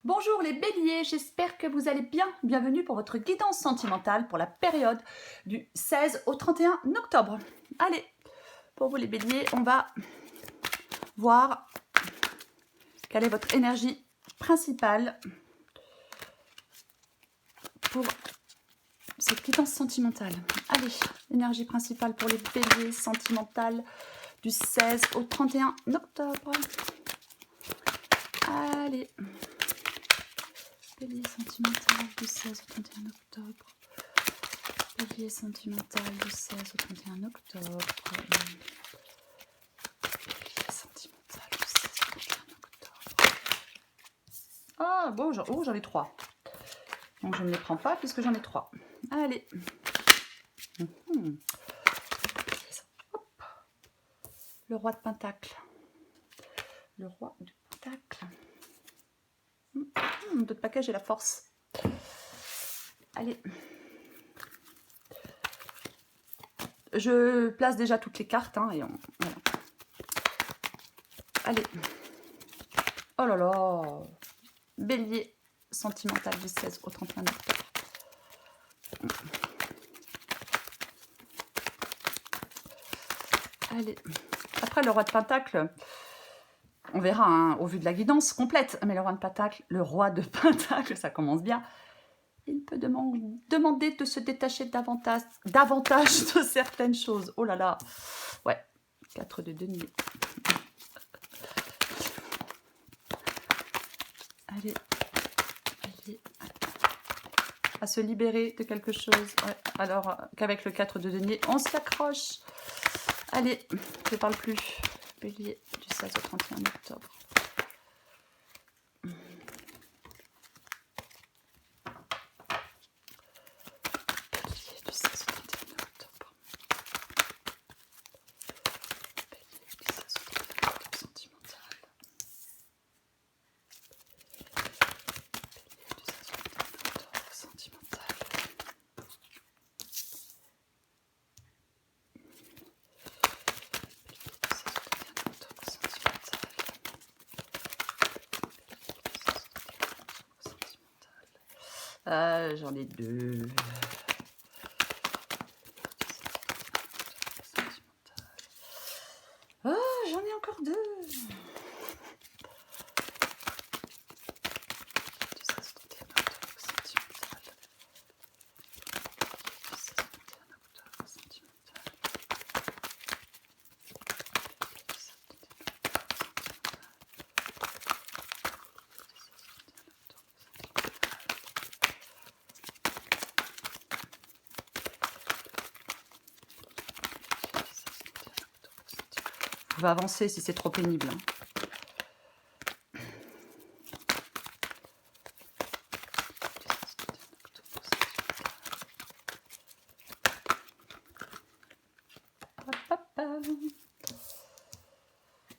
Bonjour les béliers, j'espère que vous allez bien. Bienvenue pour votre guidance sentimentale pour la période du 16 au 31 octobre. Allez, pour vous les béliers, on va voir quelle est votre énergie principale pour cette guidance sentimentale. Allez, énergie principale pour les béliers sentimentales du 16 au 31 octobre. Allez. Bélier sentimental du 16 au 31 octobre. Bélier sentimental du 16 au 31 octobre. Bélier sentimental du 16 au 31 octobre. Ah bon, j'en ai 3. Donc je ne les prends pas puisque j'en ai 3. Allez. Hop. Le roi de Pentacle. Le roi de Pentacle. D'autres paquets, j'ai la force. Allez. Je place déjà toutes les cartes. Hein, et voilà. Allez. Oh là là. Bélier sentimental du 16 au 31 octobre. Allez. Après, le roi de Pentacle, on verra hein, au vu de la guidance complète. Mais le roi de Pentacle, ça commence bien. Il peut demander de se détacher davantage de certaines choses. Oh là là. Ouais. 4 de denier. Allez. Allez. À se libérer de quelque chose. Ouais. Alors qu'avec le 4 de denier, on s'y accroche. Allez, je ne parle plus. Bélier du 16 au 31 octobre. Bélier du 16 au 31 octobre. Bélier du 16 au 31 octobre sentimental. Bélier du 16 au 31 octobre sentimental. J'en ai 2. Ah, j'en ai encore 2. On va avancer si c'est trop pénible. Hein.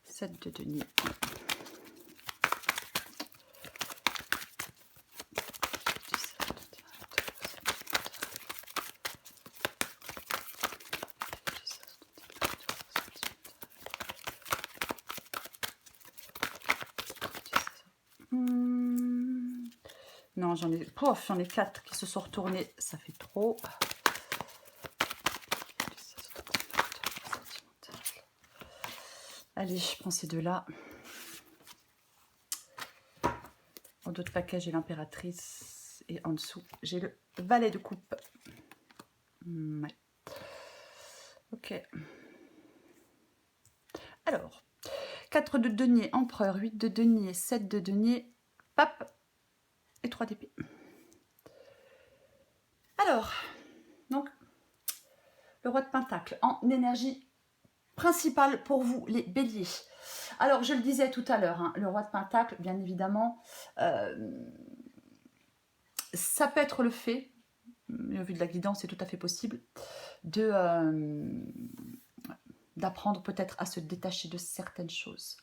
7 de denier. Non, j'en ai 4 qui se sont retournés. Ça fait trop. Allez, je prends ces deux-là. En d'autres paquets, j'ai l'impératrice. Et en dessous, j'ai le valet de coupe. Ouais. Ok. Alors, 4 de denier, empereur, 8 de denier, 7 de denier, pape et 3 d'épée. Alors, donc, le roi de Pentacle en énergie principale pour vous, les béliers. Alors, je le disais tout à l'heure, hein, le roi de Pentacle, bien évidemment, ça peut être le fait, mais au vu de la guidance, c'est tout à fait possible, d'apprendre peut-être à se détacher de certaines choses.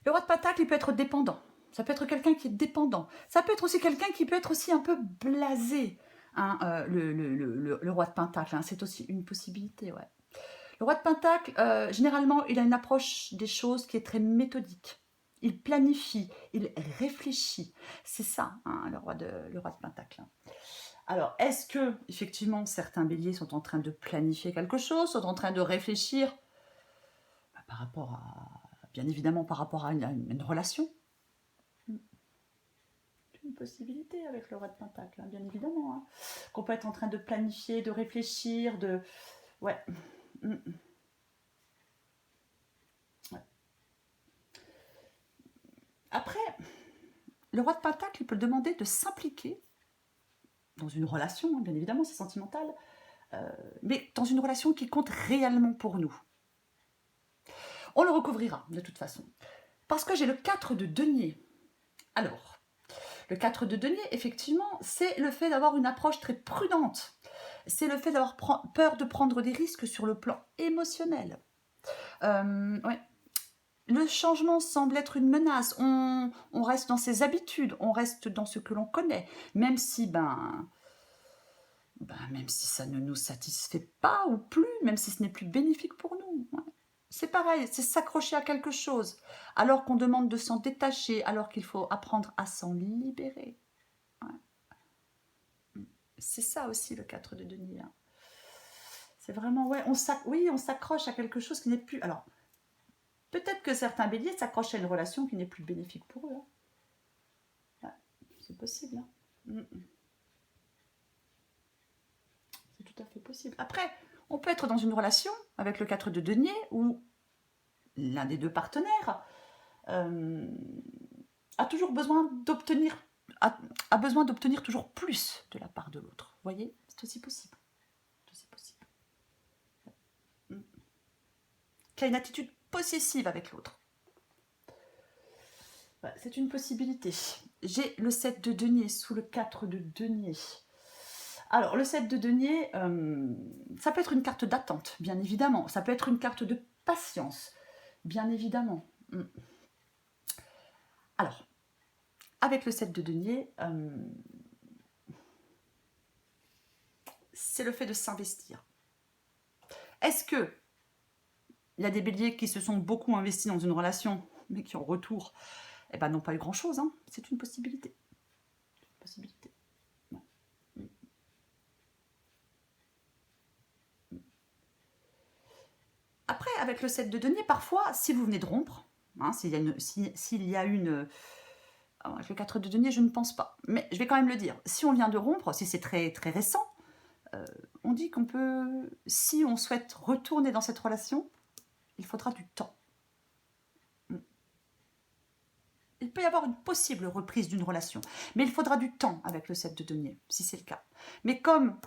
Le roi de Pentacle, il peut être dépendant. Ça peut être quelqu'un qui est dépendant. Ça peut être aussi quelqu'un qui peut être aussi un peu blasé. Hein, le roi de Pentacle, hein, c'est aussi une possibilité, ouais. Le roi de Pentacle, généralement, il a une approche des choses qui est très méthodique. il planifie, il réfléchit. C'est ça, hein, le roi de Pentacle. Alors, est-ce que, effectivement, certains béliers sont en train de planifier quelque chose, sont en train de réfléchir par rapport à, bien évidemment, par rapport à une relation? Une possibilité avec le roi de Pentacle, hein, bien évidemment. Hein. Qu'on peut être en train de planifier, de réfléchir, de... Ouais. Ouais. Après, le roi de Pentacle, il peut demander de s'impliquer dans une relation, hein, bien évidemment, c'est sentimental, mais dans une relation qui compte réellement pour nous. On le recouvrira, de toute façon. Parce que j'ai le 4 de denier. Alors, le 4 de denier, effectivement, c'est le fait d'avoir une approche très prudente. C'est le fait d'avoir peur de prendre des risques sur le plan émotionnel. Ouais. Le changement semble être une menace. On reste dans ses habitudes, on reste dans ce que l'on connaît, même si, même si ça ne nous satisfait pas ou plus, même si ce n'est plus bénéfique pour nous. Ouais. C'est pareil, c'est s'accrocher à quelque chose, alors qu'on demande de s'en détacher, alors qu'il faut apprendre à s'en libérer. Ouais. C'est ça aussi le 4 de denier. Hein. C'est vraiment, ouais, on s'accroche à quelque chose qui n'est plus... Alors, peut-être que certains béliers s'accrochent à une relation qui n'est plus bénéfique pour eux. Hein. Ouais, c'est possible. Hein. C'est tout à fait possible. Après, on peut être dans une relation avec le 4 de denier où l'un des deux partenaires a toujours besoin d'obtenir a besoin d'obtenir toujours plus de la part de l'autre. Vous voyez, c'est aussi possible. C'est aussi possible. Qui a une attitude possessive avec l'autre. C'est une possibilité. J'ai le 7 de denier sous le 4 de denier. Alors, le 7 de denier, ça peut être une carte d'attente, bien évidemment. Ça peut être une carte de patience, bien évidemment. Alors, avec le 7 de denier, c'est le fait de s'investir. Est-ce que il y a des béliers qui se sont beaucoup investis dans une relation, mais qui en retour n'ont pas eu grand-chose, hein. C'est une possibilité. Une possibilité. Après, avec le 7 de denier, parfois, si vous venez de rompre, hein, s'il y a une... Avec le 4 de denier, je ne pense pas. Mais je vais quand même le dire. Si on vient de rompre, si c'est très, très récent, on dit qu'on peut... Si on souhaite retourner dans cette relation, il faudra du temps. Il peut y avoir une possible reprise d'une relation, mais il faudra du temps avec le 7 de denier, si c'est le cas. Mais comme...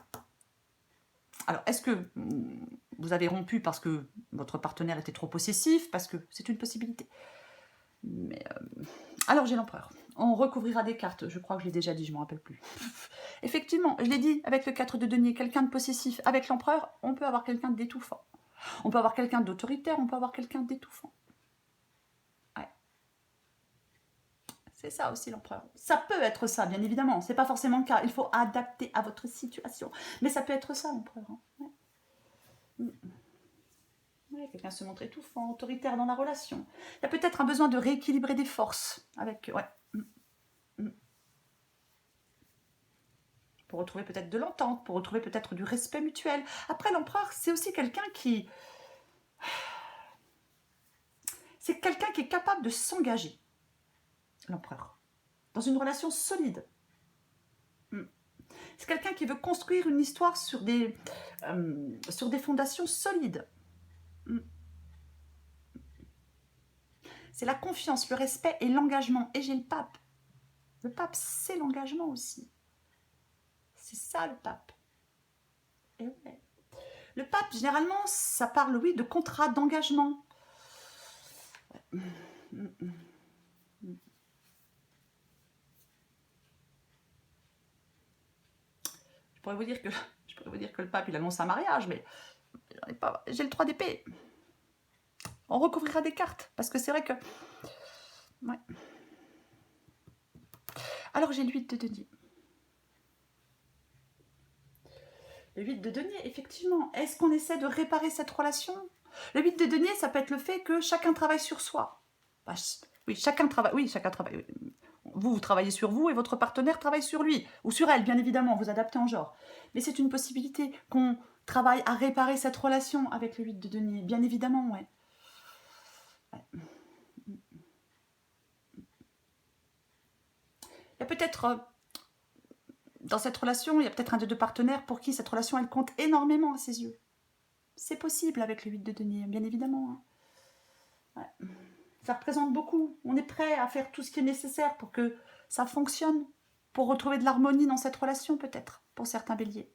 Alors, est-ce que vous avez rompu parce que votre partenaire était trop possessif? Parce que c'est une possibilité. Mais alors, j'ai l'empereur. On recouvrira des cartes. Je crois que je l'ai déjà dit, je ne me rappelle plus. Effectivement, je l'ai dit, avec le 4 de denier, quelqu'un de possessif. Avec l'empereur, on peut avoir quelqu'un d'étouffant. On peut avoir quelqu'un d'autoritaire, on peut avoir quelqu'un d'étouffant. Ouais. C'est ça aussi l'empereur. Ça peut être ça, bien évidemment. C'est pas forcément le cas. Il faut adapter à votre situation. Mais ça peut être ça, l'empereur. Hein. Ouais. Ouais, quelqu'un se montre étouffant, autoritaire dans la relation. Il y a peut-être un besoin de rééquilibrer des forces avec... Ouais. Pour retrouver peut-être de l'entente, pour retrouver peut-être du respect mutuel. Après, l'empereur, c'est aussi quelqu'un qui... C'est quelqu'un qui est capable de s'engager, l'empereur, dans une relation solide. C'est quelqu'un qui veut construire une histoire sur des fondations solides. C'est la confiance, le respect et l'engagement. Et j'ai le pape. Le pape, c'est l'engagement aussi. C'est ça, le pape. Et ouais. Le pape, généralement, ça parle, oui, de contrat d'engagement. Je pourrais vous dire que le pape, il annonce un mariage, mais j'ai le 3 d'épée. On recouvrira des cartes, parce que c'est vrai que... Ouais. Alors, j'ai le 8 de denier. Le 8 de denier, effectivement. Est-ce qu'on essaie de réparer cette relation? Le 8 de denier, ça peut être le fait que chacun travaille sur soi. Oui, chacun travaille. Oui, chacun travaille. Vous travaillez sur vous et votre partenaire travaille sur lui. Ou sur elle, bien évidemment, vous adaptez en genre. Mais c'est une possibilité qu'on travaille à réparer cette relation avec le 8 de denier. Bien évidemment, ouais. Il y a peut-être, dans cette relation, il y a peut-être un des deux partenaires pour qui cette relation, elle compte énormément à ses yeux. C'est possible avec le 8 de denier, bien évidemment. Hein. Ouais. Ça représente beaucoup. On est prêt à faire tout ce qui est nécessaire pour que ça fonctionne, pour retrouver de l'harmonie dans cette relation, peut-être, pour certains béliers.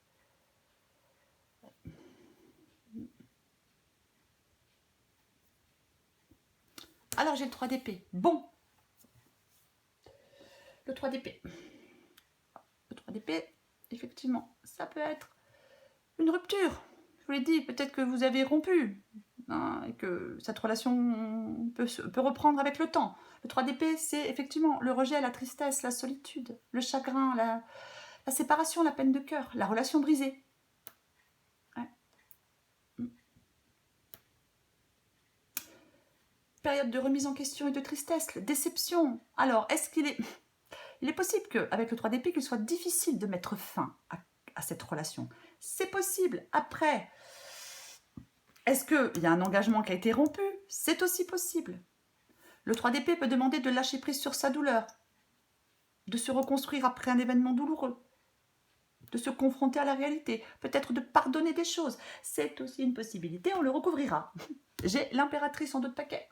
Alors, j'ai le 3 d'épée. Bon. Le 3 d'épée. Le 3 d'épée, effectivement, ça peut être une rupture. Je vous l'ai dit, peut-être que vous avez rompu. Hein, et que cette relation peut reprendre avec le temps. Le 3 d'épée, c'est effectivement le rejet, la tristesse, la solitude, le chagrin, la séparation, la peine de cœur, la relation brisée. Ouais. Période de remise en question et de tristesse, déception. Alors, est-ce qu'il est... Il est possible qu'avec le 3 d'épée, qu'il soit difficile de mettre fin à cette relation. C'est possible. Après, est-ce qu'il y a un engagement qui a été rompu? C'est aussi possible. Le 3 d'épée peut demander de lâcher prise sur sa douleur, de se reconstruire après un événement douloureux, de se confronter à la réalité, peut-être de pardonner des choses. C'est aussi une possibilité, on le recouvrira. J'ai l'impératrice en dos de paquet.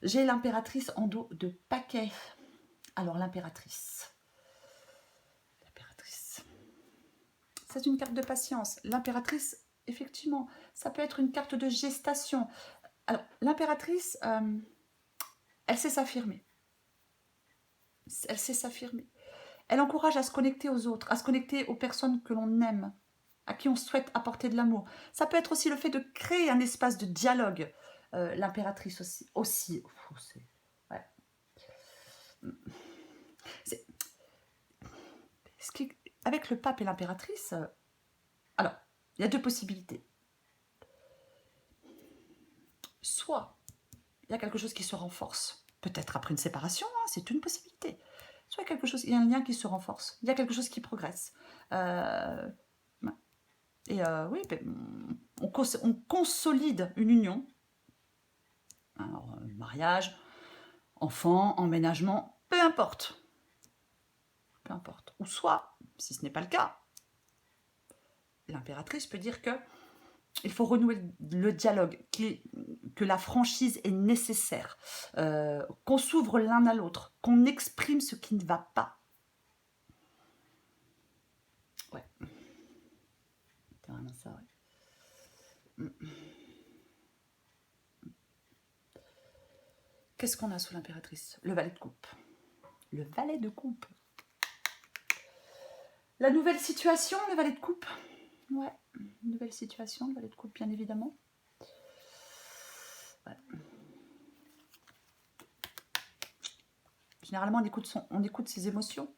J'ai l'impératrice en dos de paquet. Alors l'impératrice. L'impératrice. C'est une carte de patience. L'impératrice, effectivement, ça peut être une carte de gestation. Alors l'impératrice, elle sait s'affirmer. Elle sait s'affirmer. Elle encourage à se connecter aux autres, à se connecter aux personnes que l'on aime, à qui on souhaite apporter de l'amour. Ça peut être aussi le fait de créer un espace de dialogue. L'impératrice aussi. Ouais. Avec le pape et l'impératrice, alors, il y a deux possibilités. Soit il y a quelque chose qui se renforce, peut-être après une séparation, hein, c'est une possibilité. Soit il y a un lien qui se renforce, il y a quelque chose qui progresse. Oui, on consolide une union. Alors, mariage, enfant, emménagement, peu importe. Peu importe. Ou soit, si ce n'est pas le cas, l'impératrice peut dire que il faut renouer le dialogue, que la franchise est nécessaire, qu'on s'ouvre l'un à l'autre, qu'on exprime ce qui ne va pas. Ouais. C'est vraiment ça, ouais. Qu'est-ce qu'on a sous l'impératrice? Le valet de coupe. Le valet de coupe. La nouvelle situation, le valet de coupe. Ouais, nouvelle situation, le valet de coupe, bien évidemment. Ouais. Généralement, on écoute ses émotions.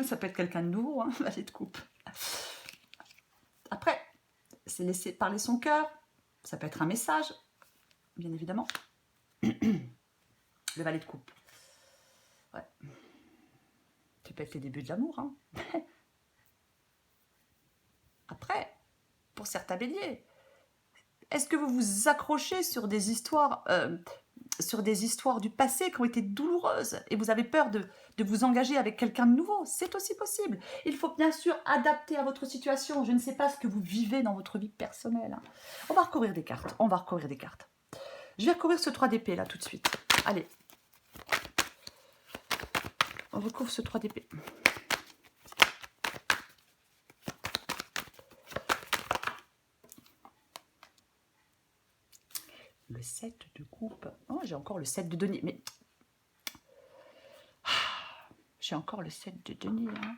Ça peut être quelqu'un de nouveau, hein, valet de coupe. Après, c'est laisser parler son cœur. Ça peut être un message, bien évidemment. Le valet de coupe. Ouais. Ça peut être les débuts de l'amour. Hein. Après, pour certains béliers, est-ce que vous vous accrochez sur des histoires du passé qui ont été douloureuses et vous avez peur de vous engager avec quelqu'un de nouveau? C'est aussi possible. Il faut bien sûr adapter à votre situation. Je ne sais pas ce que vous vivez dans votre vie personnelle. Hein. On va recourir des cartes. Je vais recourir ce 3 d'épée là tout de suite. Allez. On recouvre ce 3 d'épée. Le 7 de coupe. Oh, j'ai encore le 7 de denier. Mais j'ai encore le 7 de denier. Hein.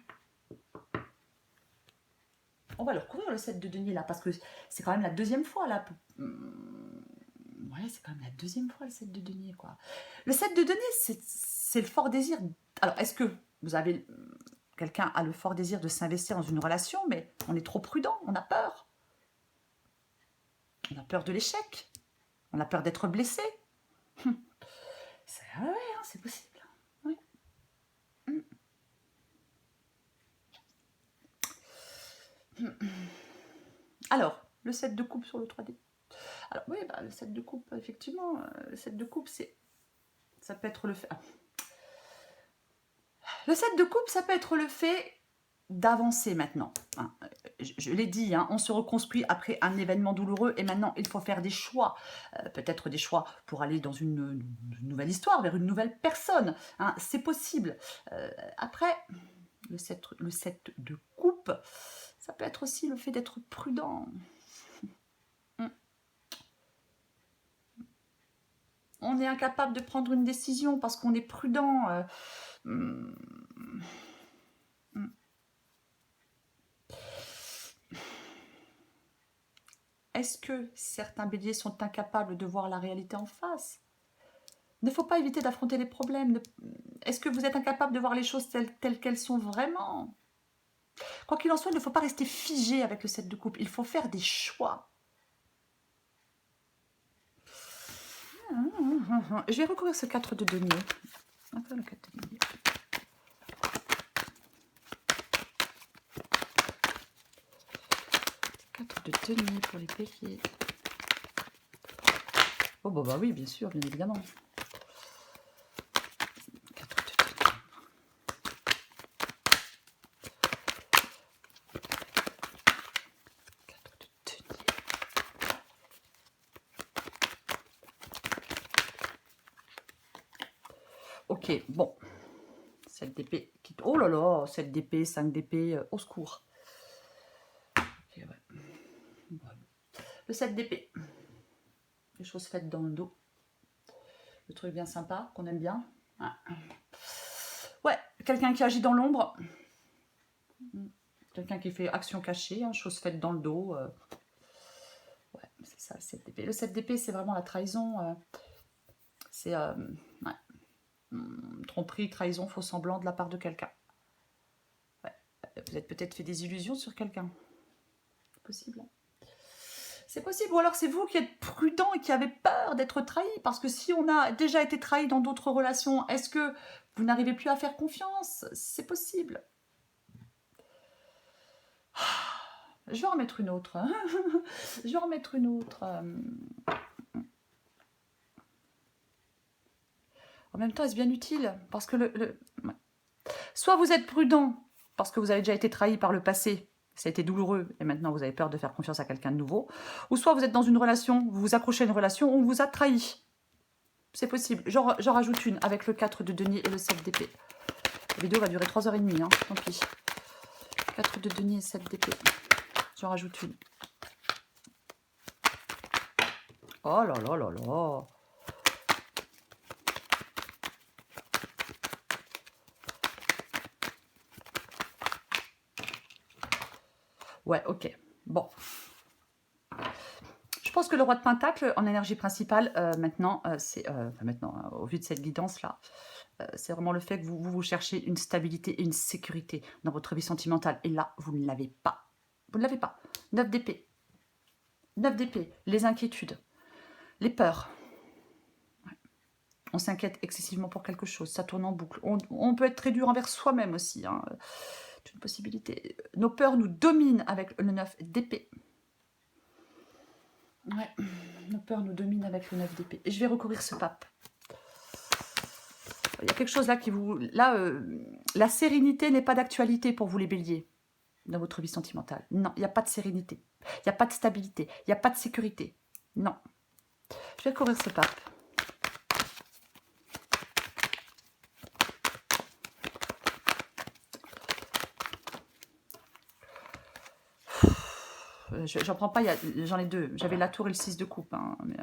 On va le recouvrir le 7 de denier là, parce que c'est quand même la deuxième fois là. Ouais, c'est quand même la deuxième fois le 7 de denier, quoi. Le 7 de denier, c'est le fort désir. Alors, est-ce que vous avez... Quelqu'un a le fort désir de s'investir dans une relation, mais on est trop prudent, on a peur. On a peur de l'échec. On a peur d'être blessé. Ouais, hein, c'est possible. Oui. Alors, le 7 de coupe sur le 3D. Alors oui, bah, le 7 de coupe, effectivement, le 7 de coupe, ça peut être le fait... Ah. Le 7 de coupe, ça peut être le fait d'avancer maintenant. Hein. Je l'ai dit, hein, on se reconstruit après un événement douloureux et maintenant il faut faire des choix. Peut-être des choix pour aller dans une nouvelle histoire, vers une nouvelle personne. Hein. C'est possible. Après, le 7 de coupe, ça peut être aussi le fait d'être prudent. On est incapable de prendre une décision parce qu'on est prudent. Est-ce que certains béliers sont incapables de voir la réalité en face? Il ne faut pas éviter d'affronter les problèmes. Est-ce que vous êtes incapable de voir les choses telles qu'elles sont vraiment? Quoi qu'il en soit, il ne faut pas rester figé avec le 7 de coupe. Il faut faire des choix. Je vais recourir ce 4 de denier. Encore le 4 de denier. De denier pour les béliers. Oh bah oui, bien sûr, bien évidemment. 4 de denier. 4 de denier. Ok, bon. 7 d'épée. Oh là là, 7 d'épée, 5 d'épée, au secours. Okay, ouais. Le 7 d'épée. Les choses faites dans le dos. Le truc bien sympa, qu'on aime bien. Ouais, quelqu'un qui agit dans l'ombre. Quelqu'un qui fait action cachée, hein, chose faite dans le dos. Ouais, c'est ça, le 7 d'épée. Le 7 d'épée, c'est vraiment la trahison. C'est ouais. Tromperie, trahison, faux semblant de la part de quelqu'un. Ouais. Vous êtes peut-être fait des illusions sur quelqu'un. C'est possible. Hein. C'est possible. Ou alors c'est vous qui êtes prudent et qui avez peur d'être trahi. Parce que si on a déjà été trahi dans d'autres relations, est-ce que vous n'arrivez plus à faire confiance? C'est possible. Je vais en mettre une autre. Je vais en mettre une autre. En même temps, est-ce bien utile? Parce que soit vous êtes prudent, parce que vous avez déjà été trahi par le passé, ça a été douloureux, et maintenant vous avez peur de faire confiance à quelqu'un de nouveau, ou soit vous êtes dans une relation, vous vous accrochez à une relation, on vous a trahi. C'est possible. J'en rajoute une, avec le 4 de denier et le 7 d'épée. La vidéo va durer 3h30, hein, tant pis. 4 de denier et 7 d'épée. J'en rajoute une. Oh là là là là. Ouais, ok. Bon. Je pense que le roi de Pentacle, en énergie principale, maintenant, au vu de cette guidance-là, c'est vraiment le fait que vous cherchez une stabilité et une sécurité dans votre vie sentimentale. Et là, vous ne l'avez pas. Vous ne l'avez pas. 9 d'épée. 9 d'épée. Les inquiétudes. Les peurs. Ouais. On s'inquiète excessivement pour quelque chose. Ça tourne en boucle. On peut être très dur envers soi-même aussi. Hein. C'est une possibilité. Nos peurs nous dominent avec le 9 d'épée. Ouais. Nos peurs nous dominent avec le 9 d'épée. Et je vais recourir ce pape. Il y a quelque chose là qui vous... Là, la sérénité n'est pas d'actualité pour vous les béliers, dans votre vie sentimentale. Non, il n'y a pas de sérénité. Il n'y a pas de stabilité. Il n'y a pas de sécurité. Non. Je vais courir ce pape. J'en prends pas, j'en ai deux. J'avais la tour et le 6 de coupe. Hein, mais,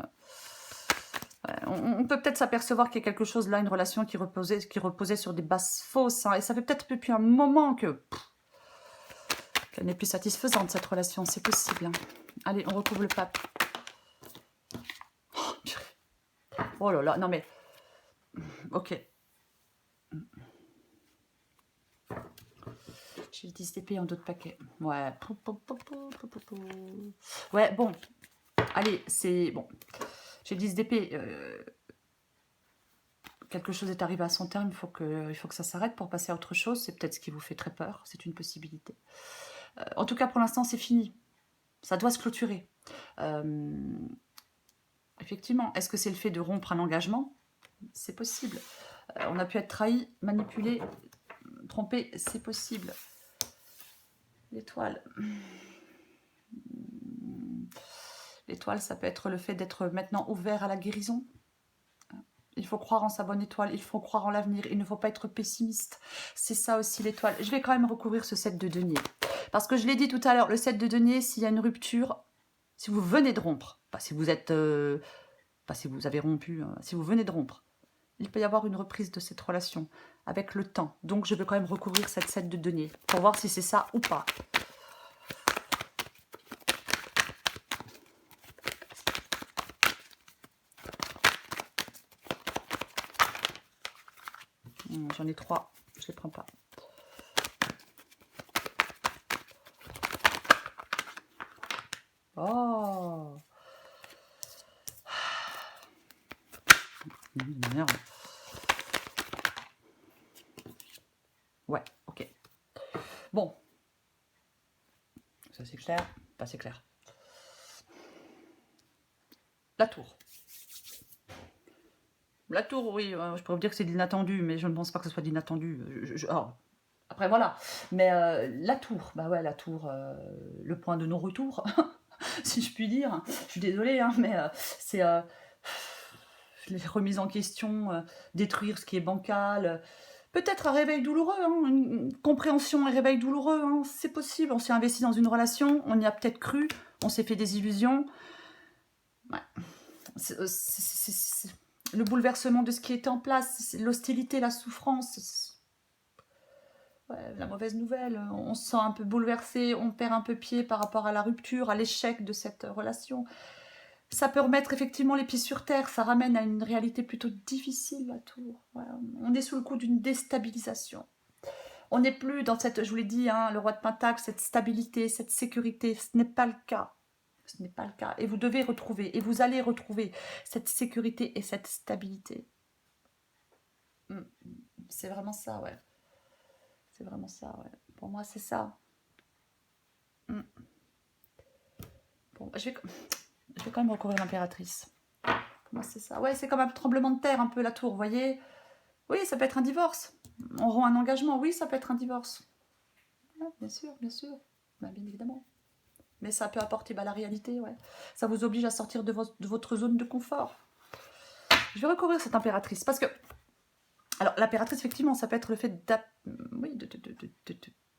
on peut peut-être s'apercevoir qu'il y a quelque chose là, une relation qui reposait sur des bases fausses. Hein, et ça fait peut-être depuis un moment qu'elle n'est plus satisfaisante, cette relation. C'est possible. Hein. Allez, on recouvre le pape. Oh là là, non mais... Ok. J'ai le 10 d'épée en d'autres paquets. Ouais. Ouais, bon. Allez, c'est... Bon. J'ai 10 d'épée. Quelque chose est arrivé à son terme, il faut que ça s'arrête pour passer à autre chose. C'est peut-être ce qui vous fait très peur, c'est une possibilité. En tout cas, pour l'instant, c'est fini. Ça doit se clôturer. Effectivement, est-ce que c'est le fait de rompre un engagement? C'est possible. On a pu être trahi, manipulé, trompé, c'est possible. L'étoile. L'étoile, ça peut être le fait d'être maintenant ouvert à la guérison. Il faut croire en sa bonne étoile, il faut croire en l'avenir, il ne faut pas être pessimiste. C'est ça aussi l'étoile. Je vais quand même recouvrir ce 7 de denier. Parce que je l'ai dit tout à l'heure, le 7 de denier, s'il y a une rupture, si vous venez de rompre, pas si vous êtes... pas si vous avez rompu, si vous venez de rompre, il peut y avoir une reprise de cette relation avec le temps. Donc je vais quand même recouvrir cette 7 de denier pour voir si c'est ça ou pas. J'en ai 3, je les prends pas. Oh, merde. Ouais, ok. Bon. Ça c'est clair, pas c'est clair. La tour. La tour, oui, je pourrais vous dire que c'est de l'inattendu, mais je ne pense pas que ce soit de l'inattendu. Après, voilà. Mais la tour, bah ouais, la tour, le point de non-retour, si je puis dire. Je suis désolée, hein, mais c'est les remises en question, détruire ce qui est bancal. Peut-être un réveil douloureux, hein, une compréhension et réveil douloureux, hein, c'est possible. On s'est investi dans une relation, on y a peut-être cru, on s'est fait des illusions. Ouais. C'est le bouleversement de ce qui était en place, l'hostilité, la souffrance, ouais, la mauvaise nouvelle. On se sent un peu bouleversé, on perd un peu pied par rapport à la rupture, à l'échec de cette relation. Ça peut remettre effectivement les pieds sur terre, ça ramène à une réalité plutôt difficile, la tour. Voilà. On est sous le coup d'une déstabilisation. On n'est plus dans cette, je vous l'ai dit, hein, le roi de Pentacle, cette stabilité, cette sécurité. Ce n'est pas le cas. Ce n'est pas le cas. Et vous devez retrouver, et vous allez retrouver cette sécurité et cette stabilité. C'est vraiment ça, ouais. C'est vraiment ça, ouais. Pour moi, c'est ça. Bon, je vais quand même recouvrir l'impératrice. Pour moi, c'est ça. Ouais, c'est comme un tremblement de terre, un peu la tour, vous voyez. Oui, ça peut être un divorce. On rompt un engagement, oui, ça peut être un divorce. Ouais, bien sûr, bien sûr. Bah, bien évidemment. Mais ça peut apporter la réalité, ouais. Ça vous oblige à sortir de votre zone de confort. Je vais recouvrir cette impératrice parce que... Alors, l'impératrice, effectivement, ça peut être le fait de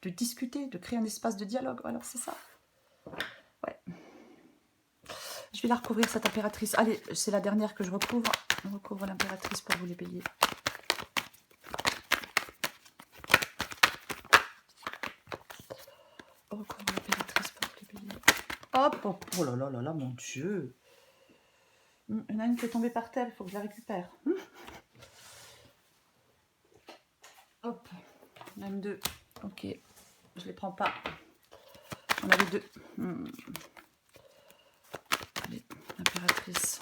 discuter, de créer un espace de dialogue. Voilà, c'est ça. Ouais. Je vais la recouvrir, cette impératrice. Allez, c'est la dernière que je recouvre. On recouvre l'impératrice pour vous les payer. On recouvre l'impératrice pour vous les payer. Hop, hop, oh là là là là, mon Dieu. Il y en a une qui est tombée par terre, il faut que je la récupère. Hop, il y en a une, deux. Ok, je les prends pas. On avait deux. Allez, l'impératrice.